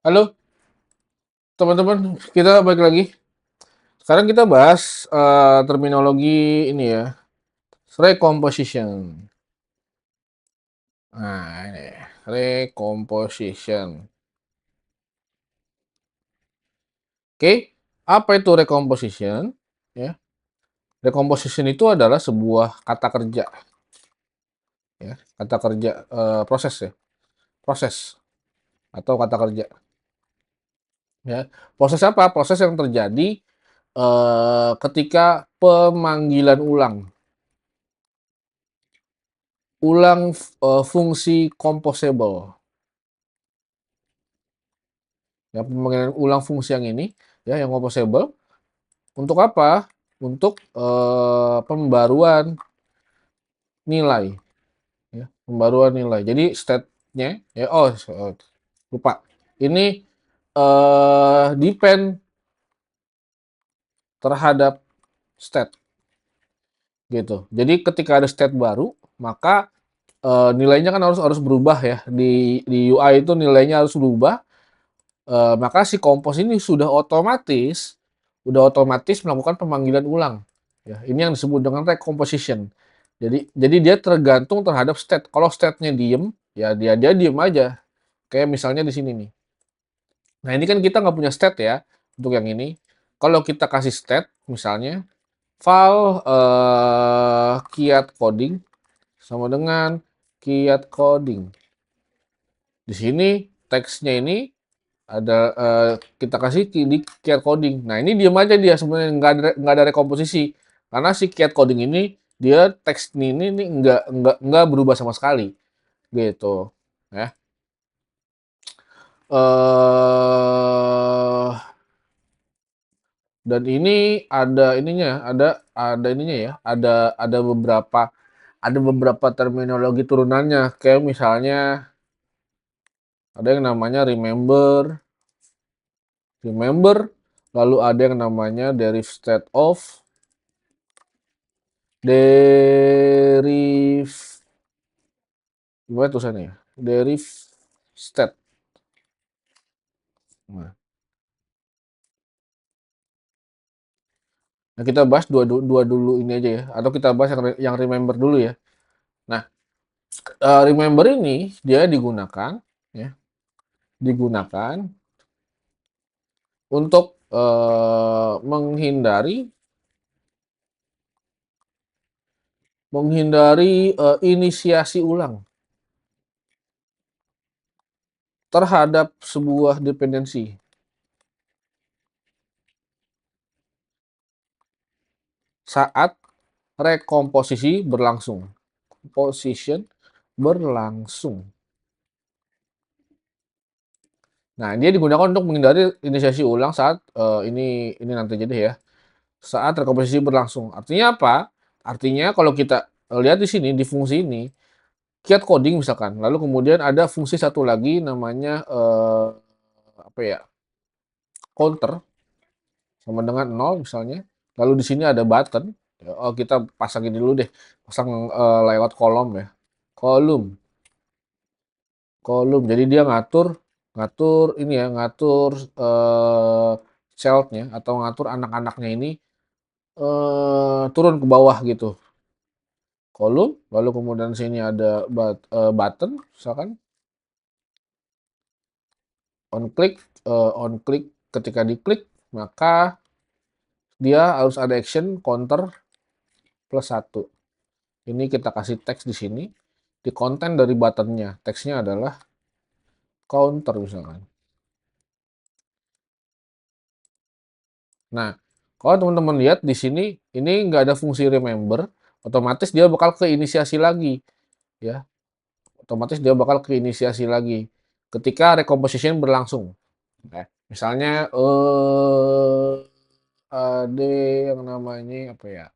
Halo teman-teman, kita balik lagi. Sekarang kita bahas terminologi ini ya, recomposition. Nah, ini recomposition. Oke, apa itu recomposition? Ya, recomposition itu adalah sebuah kata kerja, ya, kata kerja proses ya, proses atau kata kerja. Ya, proses apa? Proses yang terjadi ketika pemanggilan ulang fungsi composable. Ya, pemanggilan ulang fungsi yang ini, ya, yang composable, untuk apa? Untuk pembaruan nilai, ya, pembaruan nilai. Jadi state-nya, ya, lupa. Ini depend terhadap state, gitu. Jadi ketika ada state baru, maka nilainya kan harus harus berubah ya. Di UI itu nilainya harus berubah. Maka si kompos ini sudah otomatis melakukan pemanggilan ulang. Ya, ini yang disebut dengan recomposition. Jadi dia tergantung terhadap state. Kalau state-nya diem, ya dia diem aja. Kayak misalnya di sini nih. Nah, ini kan kita nggak punya state ya untuk yang ini. Kalau kita kasih state, misalnya file kiat coding sama dengan kiat coding. Di sini teksnya ini ada kita kasih di kiat coding. Nah, ini diam aja dia sebenarnya nggak ada rekomposisi karena si kiat coding ini dia teks ini nggak berubah sama sekali gitu ya. eh dan ini ada ininya, ada ininya ya, ada beberapa terminologi turunannya kayak misalnya ada yang namanya remember, lalu ada yang namanya deriv state of, deriv gimana tulisannya ya? Deriv state. Nah, kita bahas dua dulu ini aja ya, atau kita bahas yang remember dulu ya. Nah, remember ini dia digunakan ya, digunakan untuk menghindari inisiasi ulang terhadap sebuah dependensi saat rekomposisi berlangsung. Position berlangsung. Nah, dia digunakan untuk menghindari inisiasi ulang saat ini nanti jadi ya. Saat rekomposisi berlangsung. Artinya apa? Artinya kalau kita lihat di sini di fungsi ini, kiat coding misalkan, lalu kemudian ada fungsi satu lagi namanya apa ya? Counter sama dengan 0 misalnya. Lalu di sini ada button. Oh, kita pasangin dulu deh. Pasang lewat kolom ya. Kolom. Kolom. Jadi dia ngatur ngatur ini ya, ngatur child-nya atau ngatur anak-anaknya ini turun ke bawah gitu. Kolom, lalu kemudian sini ada button misalkan on click ketika diklik maka dia harus ada action counter plus 1. Ini kita kasih teks di sini. Di konten dari buttonnya, teksnya adalah counter misalkan. Nah, kalau teman-teman lihat di sini, ini nggak ada fungsi remember, otomatis dia bakal keinisiasi lagi, ya. Otomatis dia bakal keinisiasi lagi ketika recomposition berlangsung. Nah, misalnya ada yang namanya apa ya?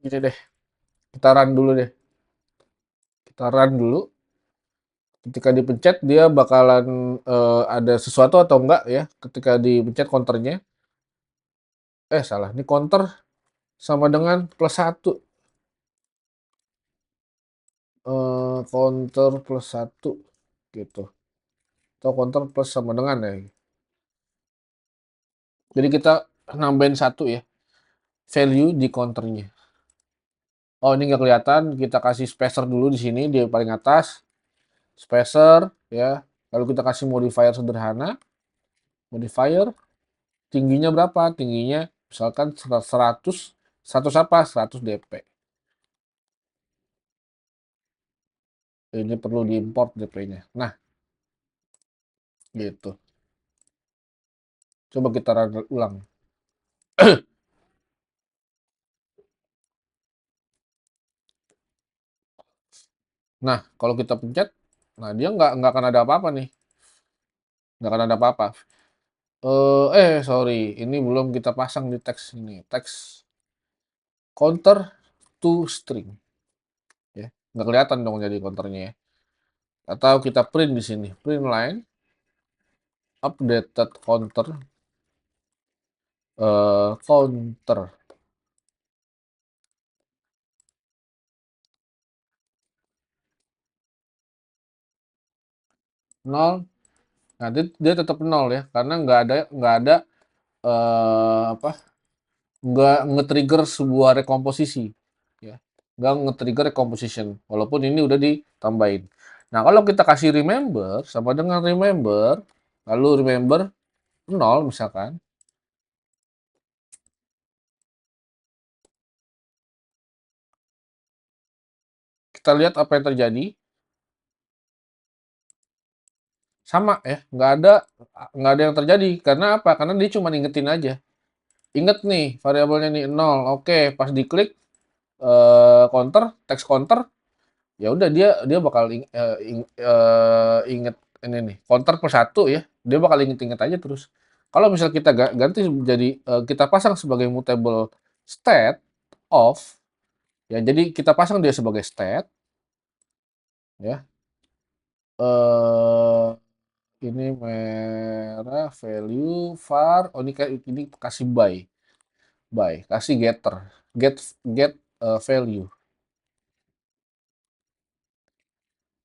Gitu deh. Kita run dulu deh. Kita run dulu. Ketika dipencet dia bakalan ada sesuatu atau enggak ya ketika dipencet counternya. Salah. Ini counter sama dengan plus 1. Counter plus 1 gitu. atau counter plus sama dengan ya. Jadi kita nambahin satu ya, value di counternya. Oh ini nggak kelihatan, kita kasih spacer dulu di sini di paling atas, spacer ya. Lalu kita kasih modifier sederhana, modifier tingginya berapa? Tingginya misalkan 100, 100 apa? 100 dp. Ini perlu diimport dp-nya. Nah, gitu. Coba kita run ulang. Nah, kalau kita pencet, nah dia nggak akan ada apa-apa nih. Nggak akan ada apa-apa. Sorry, ini belum kita pasang di teks ini. Teks counter to string. Ya, nggak kelihatan dong jadi counternya ya. Atau kita print di sini, print line updated counter counter 0. Nah, dia tetap 0 ya, karena nggak ada apa? Nggak nge-trigger sebuah rekomposisi ya. Nggak nge-trigger recomposition walaupun ini udah ditambahin. Nah, kalau kita kasih remember sama dengan remember, lalu remember 0 misalkan, kita lihat apa yang terjadi. Sama ya, nggak ada yang terjadi. Karena apa? Karena dia cuma ingetin aja. Inget nih variabelnya nih 0. Oke, pas diklik counter, text counter, ya udah dia bakal inget ini nih, counter per 1 ya. Dia bakal inget-inget aja terus. Kalau misal kita ganti jadi kita pasang sebagai mutable state of ya, jadi kita pasang dia sebagai state ya. eh Ini merah value var, oh ini kasih by, kasih getter, get value,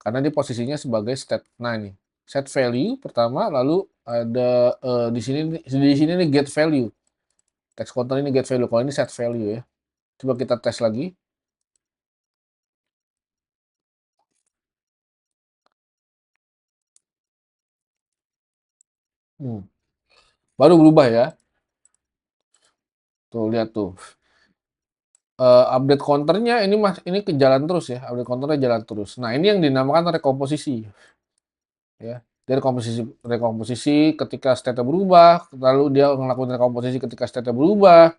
karena dia posisinya sebagai state. Nah ini set value pertama, lalu ada di sini nih get value, text counter ini get value, kalau ini set value ya. Coba kita tes lagi. Baru berubah ya, tuh lihat tuh. Update counternya ini ke jalan terus ya, update counternya jalan terus. Nah ini yang dinamakan rekomposisi ya. Dia rekomposisi ketika state-nya berubah, lalu dia ngelakuin rekomposisi ketika state-nya berubah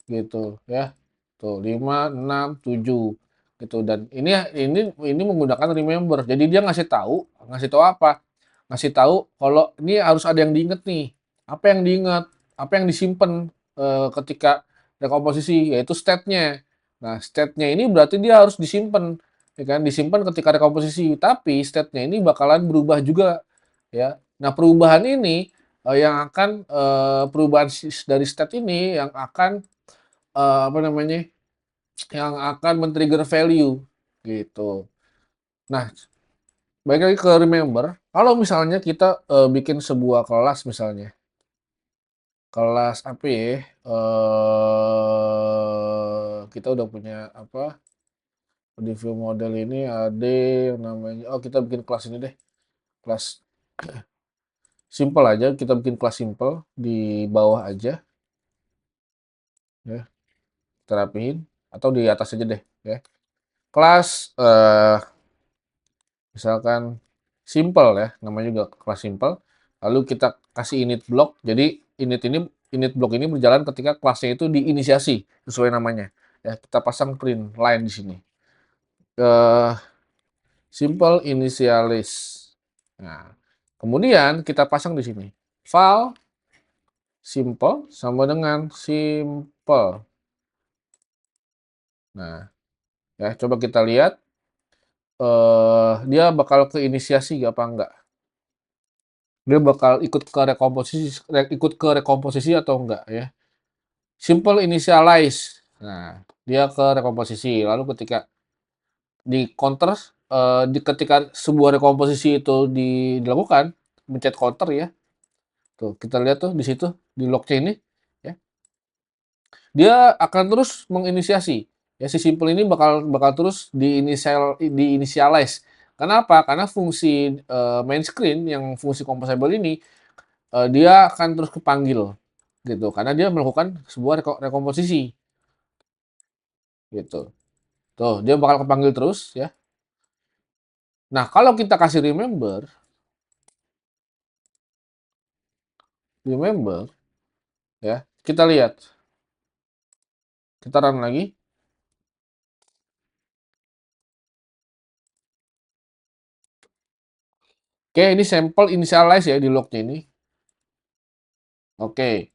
gitu ya. Tuh 5, 6, 7 gitu. Dan ini menggunakan remember. Jadi dia ngasih tahu apa? Ngasih tahu kalau ini harus ada yang diinget nih. Apa yang diinget? Apa yang disimpan ketika rekomposisi, yaitu state-nya. Nah, state-nya ini berarti dia harus disimpan, ya kan? Disimpan ketika rekomposisi. Tapi state-nya ini bakalan berubah juga, ya. Nah, perubahan ini perubahan dari state ini yang akan apa namanya? Yang akan men-trigger value gitu. Nah, balik lagi ke remember, kalau misalnya kita bikin sebuah kelas misalnya, kelas apa ya? Kita udah punya apa? Di view model ini ada yang namanya, oh kita bikin kelas ini deh, kelas simple aja, kita bikin kelas simple di bawah aja, ya, kita rapihin, atau di atas aja deh, ya. Kelas misalkan simple ya, namanya juga kelas simple. Lalu kita kasih init block. Jadi init block ini berjalan ketika kelasnya itu diinisiasi sesuai namanya. Ya, kita pasang print line di sini. Eh Simple initialis. Nah, kemudian kita pasang di sini. File simple sama dengan simple. Nah, ya coba kita lihat dia bakal ke inisiasi apa enggak? Dia bakal ikut ke rekomposisi atau enggak ya. Simple initialize. Nah, dia ke rekomposisi. Lalu ketika di counter ketika sebuah rekomposisi itu dilakukan, mencet counter ya. Tuh, kita lihat tuh di situ di lognya ini ya. Dia akan terus menginisiasi. Ya, si simple ini bakal bakal terus diinitialize. Kenapa? Karena fungsi main screen yang fungsi composable ini dia akan terus kepanggil gitu karena dia melakukan sebuah rekomposisi gitu. Tuh, dia bakal kepanggil terus ya. Nah, kalau kita kasih remember ya, kita lihat. Kita run lagi. Oke, ini sampel initialize ya di lognya ini. Oke.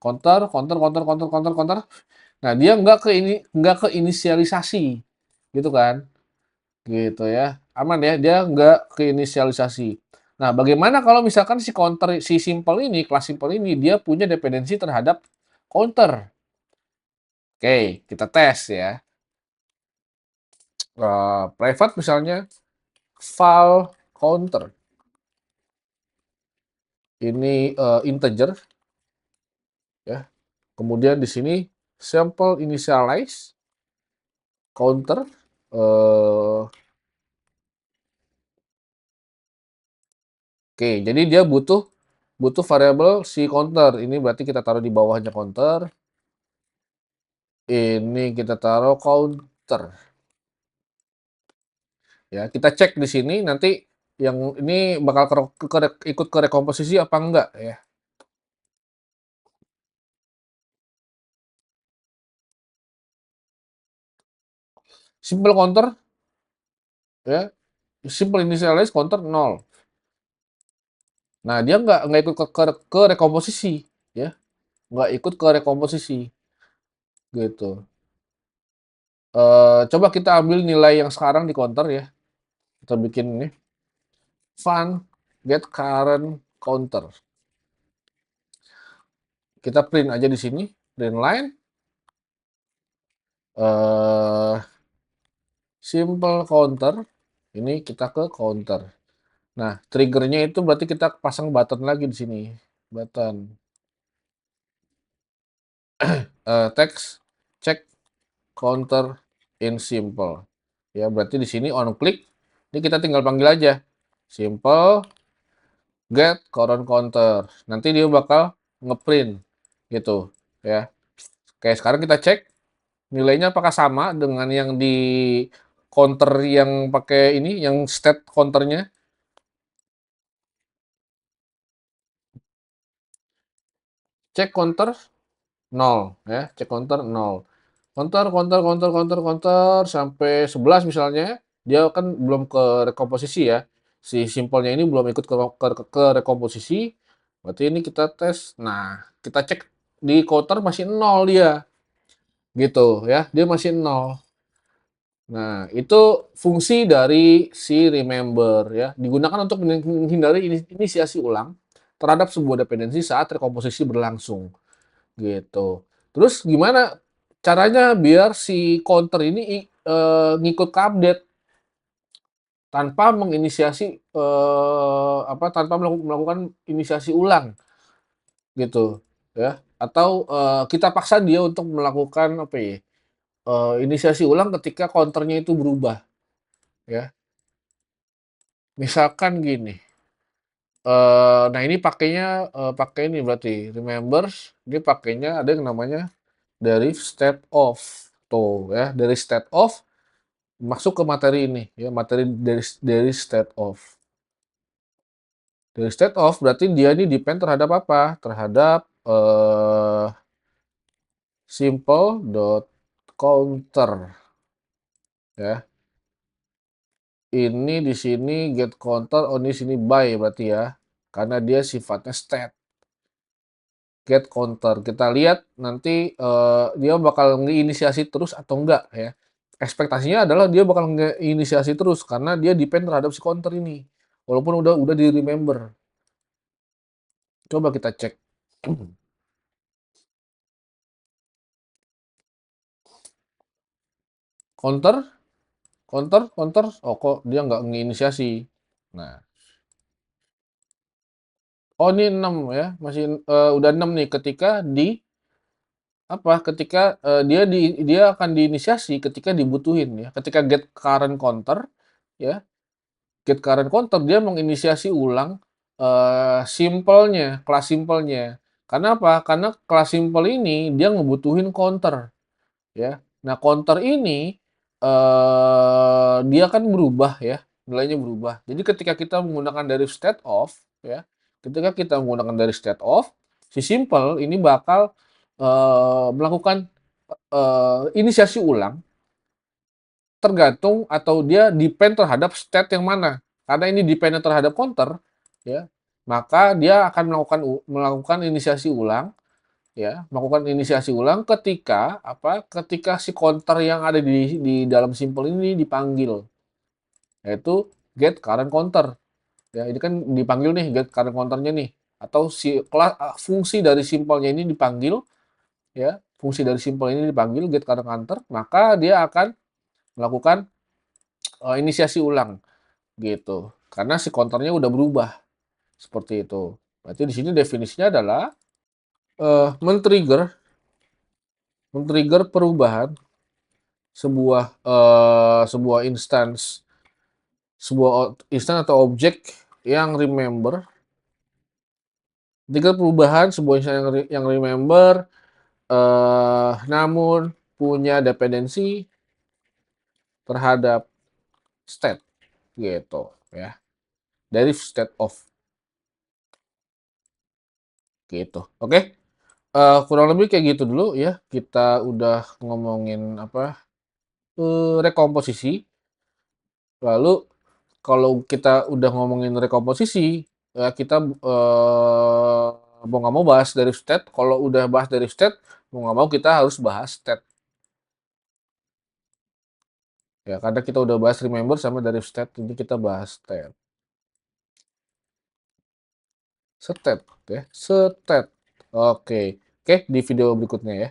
Counter, counter, counter, counter, counter, counter. Nah, dia nggak ke inisialisasi. Gitu kan? Gitu ya. Aman ya, dia nggak ke inisialisasi. Nah, bagaimana kalau misalkan si counter si simple ini, kelas simple ini dia punya dependensi terhadap counter. Oke, kita tes ya. Private misalnya file counter. Ini integer ya. Kemudian di sini sample initialize counter oke, jadi dia butuh butuh variabel si counter. Ini berarti kita taruh di bawahnya counter. Ini kita taruh counter. Ya, kita cek di sini nanti yang ini bakal ikut ke rekomposisi apa enggak ya. Simple counter ya, simple initialize counter 0. Nah, dia nggak ikut ke rekomposisi ya, nggak ikut ke rekomposisi gitu. Coba kita ambil nilai yang sekarang di counter ya. Kita bikin ini fun get current counter. Kita print aja di sini, print line simple counter. Ini kita ke counter. Nah, triggernya itu berarti kita pasang button lagi di sini. Button text check counter in simple. Ya, berarti di sini on click. Ini kita tinggal panggil aja. Simple get current counter. Nanti dia bakal ngeprint gitu ya. Kayak sekarang kita cek nilainya apakah sama dengan yang di counter yang pakai ini, yang state counternya. Cek counter 0 ya, cek counter 0. Counter, counter, counter, counter, counter sampai 11 misalnya, dia kan belum ke rekomposisi ya. Si simpelnya ini belum ikut ke rekomposisi. Berarti ini kita tes. Nah, kita cek di counter masih 0 dia. Gitu ya, dia masih 0. Nah, itu fungsi dari si remember ya, digunakan untuk menghindari inisiasi ulang terhadap sebuah dependensi saat rekomposisi berlangsung gitu. Terus gimana caranya biar si counter ini ngikut ke update tanpa menginisiasi tanpa melakukan inisiasi ulang gitu ya, atau kita paksa dia untuk melakukan apa ya, inisiasi ulang ketika counternya itu berubah ya. Misalkan gini, nah ini pakainya pakai ini berarti remembers, dia pakainya ada yang namanya dari state of. Tuh ya, dari state of masuk ke materi ini ya, materi dari state of. Dari state of berarti dia ini depend terhadap apa? Terhadap simple dot counter ya. Ini di sini get counter, oh ini sini by berarti ya. Karena dia sifatnya state. Get counter. Kita lihat nanti dia bakal ngeinisiasi terus atau enggak ya. Ekspektasinya adalah dia bakal ngeinisiasi terus karena dia depend terhadap si counter ini. Walaupun udah di remember. Coba kita cek. Counter, counter, counter. Oh kok dia nggak ngeinisiasi. Nah, Oh, ini 6 ya, masih, udah 6 nih ketika dia akan diinisiasi ketika dibutuhin ya, ketika get current counter ya, get current counter dia menginisiasi ulang, kelas simpelnya. Karena apa? Karena kelas simpel ini dia ngebutuhin counter. Ya. Nah, counter ini, dia kan berubah ya, nilainya berubah. Jadi ketika kita menggunakan dari state of ya, ketika kita menggunakan dari state of, si simple ini bakal, melakukan, inisiasi ulang tergantung atau dia depend terhadap state yang mana. Karena ini depend terhadap counter ya, maka dia akan melakukan inisiasi ulang ya, melakukan inisiasi ulang ketika si counter yang ada di dalam simpel ini dipanggil, yaitu get current counter. Ya, ini kan dipanggil nih get current counternya nih, atau fungsi dari simpelnya ini dipanggil, ya, fungsi dari simpel ini dipanggil get current counter, maka dia akan melakukan inisiasi ulang gitu. Karena si counternya udah berubah seperti itu. Berarti di sini definisinya adalah men-trigger men-trigger perubahan sebuah instance atau objek yang remember, ketika perubahan sebuah instance yang remember, namun punya dependensi terhadap state gitu ya, dari state of gitu. Oke, kurang lebih kayak gitu dulu ya, kita udah ngomongin rekomposisi. Lalu kalau kita udah ngomongin rekomposisi, ya kita, mau nggak mau bahas dari state. Kalau udah bahas dari state, mau nggak mau kita harus bahas state. Ya, karena kita udah bahas remember sama dari state, jadi kita bahas state. State, ya, state. Oke. Oke, di video berikutnya ya.